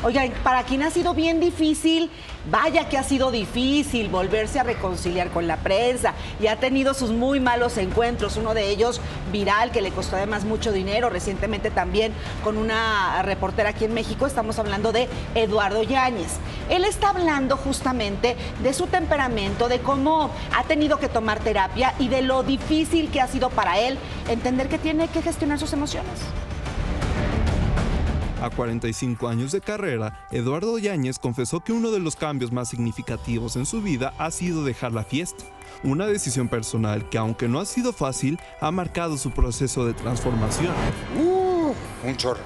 Oigan, para quien ha sido bien difícil, vaya que ha sido difícil volverse a reconciliar con la prensa y ha tenido sus muy malos encuentros, uno de ellos viral que le costó además mucho dinero, recientemente también con una reportera aquí en México, estamos hablando de Eduardo Yáñez. Él está hablando justamente de su temperamento, de cómo ha tenido que tomar terapia y de lo difícil que ha sido para él entender que tiene que gestionar sus emociones. A 45 años de carrera, Eduardo Yáñez confesó que uno de los cambios más significativos en su vida ha sido dejar la fiesta. Una decisión personal que, aunque no ha sido fácil, ha marcado su proceso de transformación. Un chorro.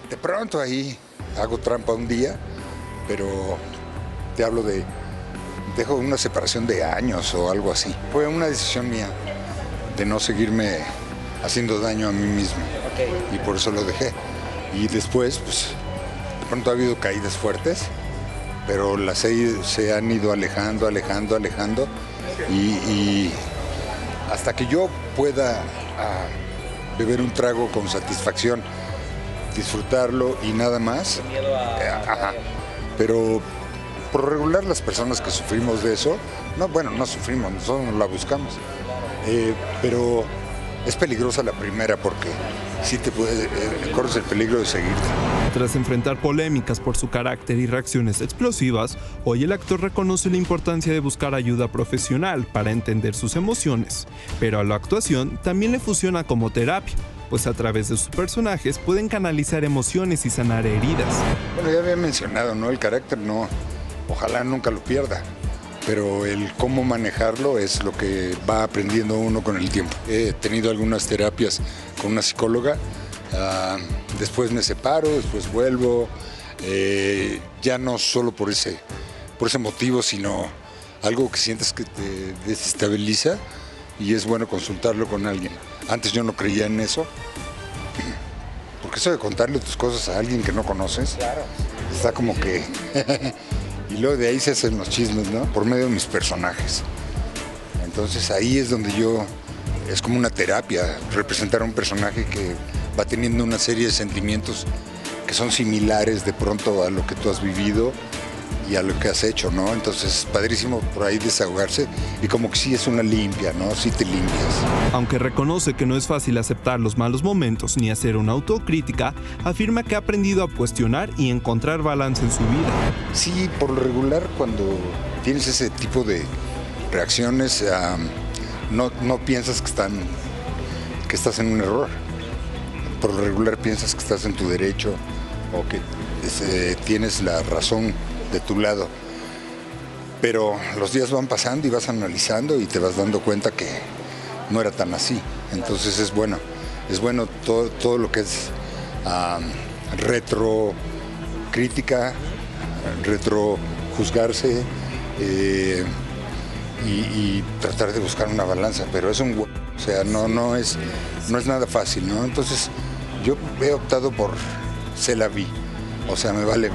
De pronto ahí hago trampa un día, pero te hablo de... dejo una separación de años o algo así. Fue una decisión mía de no seguirme haciendo daño a mí mismo. Y por eso lo dejé. Y después, pues, de pronto ha habido caídas fuertes, pero se han ido alejando y hasta que yo pueda beber un trago con satisfacción, disfrutarlo y nada más. Pero por regular las personas que sufrimos de eso, no sufrimos, nosotros la buscamos, pero es peligrosa la primera porque sí corres el peligro de seguirte. Tras enfrentar polémicas por su carácter y reacciones explosivas, hoy el actor reconoce la importancia de buscar ayuda profesional para entender sus emociones, pero a la actuación también le funciona como terapia, pues a través de sus personajes pueden canalizar emociones y sanar heridas. Bueno, ya había mencionado, ¿no? El carácter no, ojalá nunca lo pierda, pero el cómo manejarlo es lo que va aprendiendo uno con el tiempo. He tenido algunas terapias con una psicóloga, después me separo, después vuelvo, ya no solo por ese motivo, sino algo que sientes que te desestabiliza y es bueno consultarlo con alguien. Antes yo no creía en eso, porque eso de contarle tus cosas a alguien que no conoces, está como que... Y luego de ahí se hacen los chismes, ¿no? Por medio de mis personajes. Entonces ahí es donde es como una terapia, representar a un personaje que va teniendo una serie de sentimientos que son similares de pronto a lo que tú has vivido y a lo que has hecho, ¿no? Entonces, padrísimo por ahí desahogarse y como que sí es una limpia, ¿no? Sí te limpias. Aunque reconoce que no es fácil aceptar los malos momentos ni hacer una autocrítica, afirma que ha aprendido a cuestionar y encontrar balance en su vida. Sí, por lo regular, cuando tienes ese tipo de reacciones, no piensas que estás en un error. Por lo regular piensas que estás en tu derecho o que tienes la razón de tu lado, pero los días van pasando y vas analizando y te vas dando cuenta que no era tan así. Entonces es bueno todo lo que es retrocrítica, retrojuzgarse y tratar de buscar una balanza, pero es o sea, no es nada fácil, ¿no? Entonces yo he optado por c'est la vie. O sea, me vale.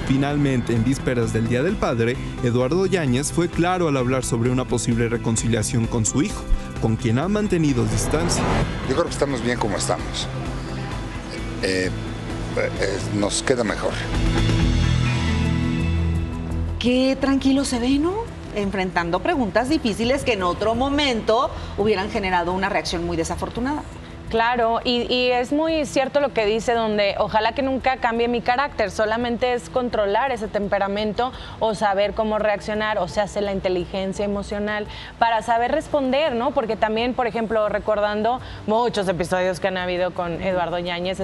Finalmente, en vísperas del Día del Padre, Eduardo Yáñez fue claro al hablar sobre una posible reconciliación con su hijo, con quien ha mantenido distancia. Yo creo que estamos bien como estamos. Nos queda mejor. Qué tranquilo se ve, ¿no? Enfrentando preguntas difíciles que en otro momento hubieran generado una reacción muy desafortunada. Claro, y es muy cierto lo que dice, donde ojalá que nunca cambie mi carácter, solamente es controlar ese temperamento o saber cómo reaccionar, o se hace la inteligencia emocional para saber responder, ¿no? Porque también, por ejemplo, recordando muchos episodios que han habido con Eduardo Yáñez,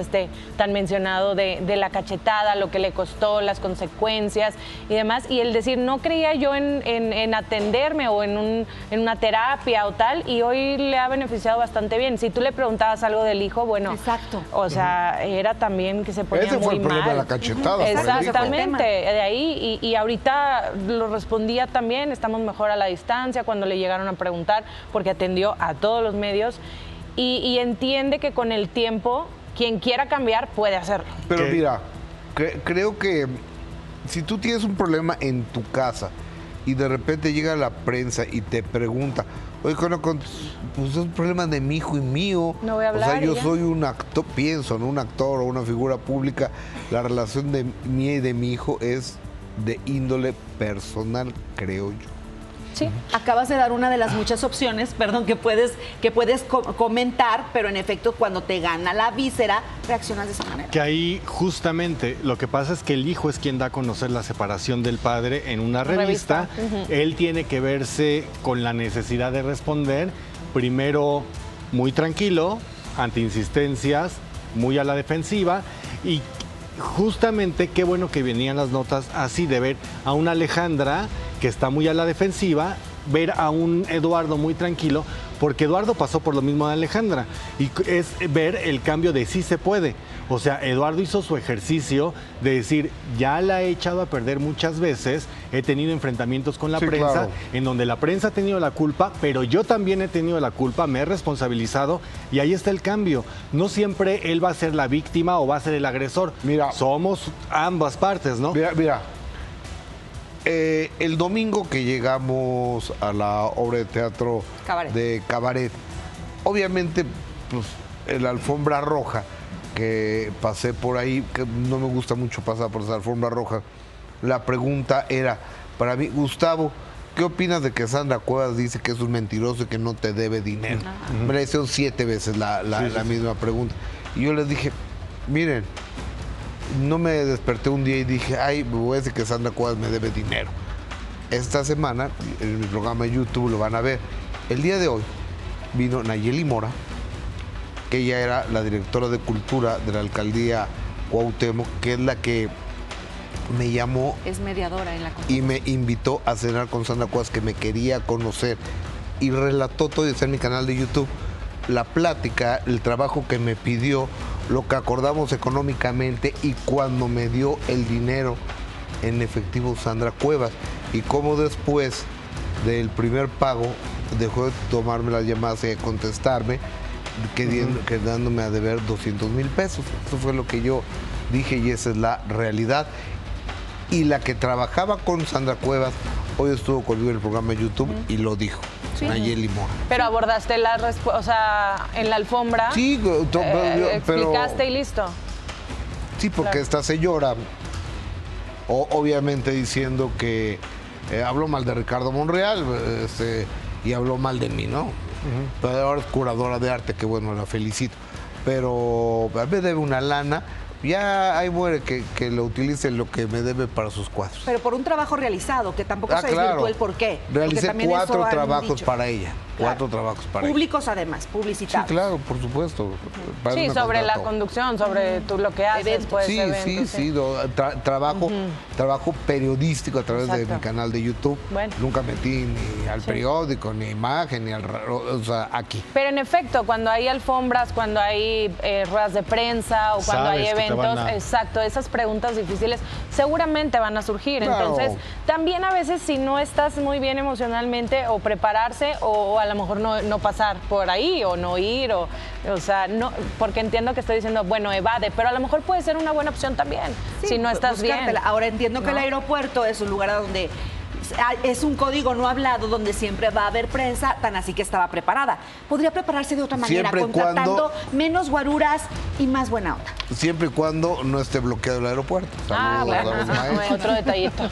tan mencionado de la cachetada, lo que le costó, las consecuencias y demás, y el decir, no creía yo en atenderme o en una terapia o tal, y hoy le ha beneficiado bastante bien. Si tú le preguntabas algo del hijo, bueno, exacto. O sea, era también que se ponía Ese muy fue el problema mal. de la cachetada. Exactamente, de ahí, y ahorita lo respondía también, estamos mejor a la distancia, cuando le llegaron a preguntar, porque atendió a todos los medios, y entiende que con el tiempo, quien quiera cambiar puede hacerlo. Pero mira, creo que si tú tienes un problema en tu casa y de repente llega la prensa y te pregunta, Oye, pues es un problema de mi hijo y mío. No voy a hablar, O sea, yo ¿y ya? soy un actor, pienso, ¿no? Un actor o una figura pública. La relación de mí y de mi hijo es de índole personal, creo yo. Sí. Acabas de dar una de las muchas opciones, perdón, que puedes comentar, pero en efecto cuando te gana la víscera, reaccionas de esa manera. Que ahí justamente lo que pasa es que el hijo es quien da a conocer la separación del padre en una revista. Él tiene que verse con la necesidad de responder, primero muy tranquilo, ante insistencias, muy a la defensiva, y justamente qué bueno que venían las notas así, de ver a una Alejandra que está muy a la defensiva, ver a un Eduardo muy tranquilo, porque Eduardo pasó por lo mismo de Alejandra, y es ver el cambio de sí se puede. O sea, Eduardo hizo su ejercicio de decir, ya la he echado a perder muchas veces, he tenido enfrentamientos con la Sí, prensa, claro. en donde la prensa ha tenido la culpa, pero yo también he tenido la culpa, me he responsabilizado, y ahí está el cambio. No siempre él va a ser la víctima o va a ser el agresor. Mira. Somos ambas partes, ¿no? Mira. El domingo que llegamos a la obra de teatro de Cabaret, obviamente, pues, en la alfombra roja, que pasé por ahí, que no me gusta mucho pasar por esa alfombra roja, la pregunta era, para mí, Gustavo, ¿qué opinas de que Sandra Cuevas dice que es un mentiroso y que no te debe dinero? Me la hicieron 7 veces la misma pregunta. Y yo les dije, miren, no me desperté un día y dije, ay, me voy a decir que Sandra Cuevas me debe dinero. Esta semana, en mi programa de YouTube lo van a ver. El día de hoy vino Nayeli Mora, que ella era la directora de cultura de la alcaldía Cuauhtémoc, que es la que me llamó Es mediadora en la y me invitó a cenar con Sandra Cuevas, que me quería conocer, y relató todo, y está en mi canal de YouTube, la plática, el trabajo que me pidió, lo que acordamos económicamente, y cuando me dio el dinero en efectivo Sandra Cuevas, y cómo después del primer pago dejó de tomarme las llamadas y de contestarme, quedándome a deber 200,000 pesos. Eso fue lo que yo dije, y esa es la realidad. Y la que trabajaba con Sandra Cuevas hoy estuvo conmigo en el programa de YouTube y lo dijo, Nayeli Mora. Pero abordaste la respuesta, o sea, en la alfombra. Sí, pero explicaste y listo. sí, porque Claro. esta señora, obviamente diciendo que habló mal de Ricardo Monreal, y habló mal de mí, ¿no? Pero ahora es curadora de arte, que bueno, la felicito. Pero a mí me debe una lana. Ya ahí muere que lo utilice lo que me debe para sus cuadros. Pero por un trabajo realizado, que tampoco se claro. desvirtuó el por qué. porque Realicé también eso 4 han trabajos dicho. para ella. Claro. 4 trabajos para ella. Públicos además, Sí, publicitados. claro, por supuesto. Para Sí, eso me sobre la contrató. conducción, sobre tú lo que haces, Eventos. pues, Sí, eventos, sí. Trabajo periodístico a través de Exacto. mi canal de YouTube. Bueno. Nunca metí ni al periódico, ni imagen, ni o sea, aquí. Pero en efecto, cuando hay alfombras, cuando hay ruedas de prensa o cuando hay Sabes que te eventos, van a- exacto, esas preguntas difíciles seguramente van a surgir. Claro. Entonces, también a veces si no estás muy bien emocionalmente, o prepararse o a lo mejor no pasar por ahí o no ir, o sea, no, porque entiendo que estoy diciendo, bueno, evade, pero a lo mejor puede ser una buena opción también, Sí, si no estás bien. buscártela. Ahora entiendo que el ¿No? aeropuerto es un lugar donde es un código no hablado, donde siempre va a haber prensa, tan así que estaba preparada. Podría prepararse de otra manera, Siempre y contratando cuando- menos guaruras y más buena onda. Siempre y cuando no esté bloqueado el aeropuerto. Saludos a los maestros. Otro detallito.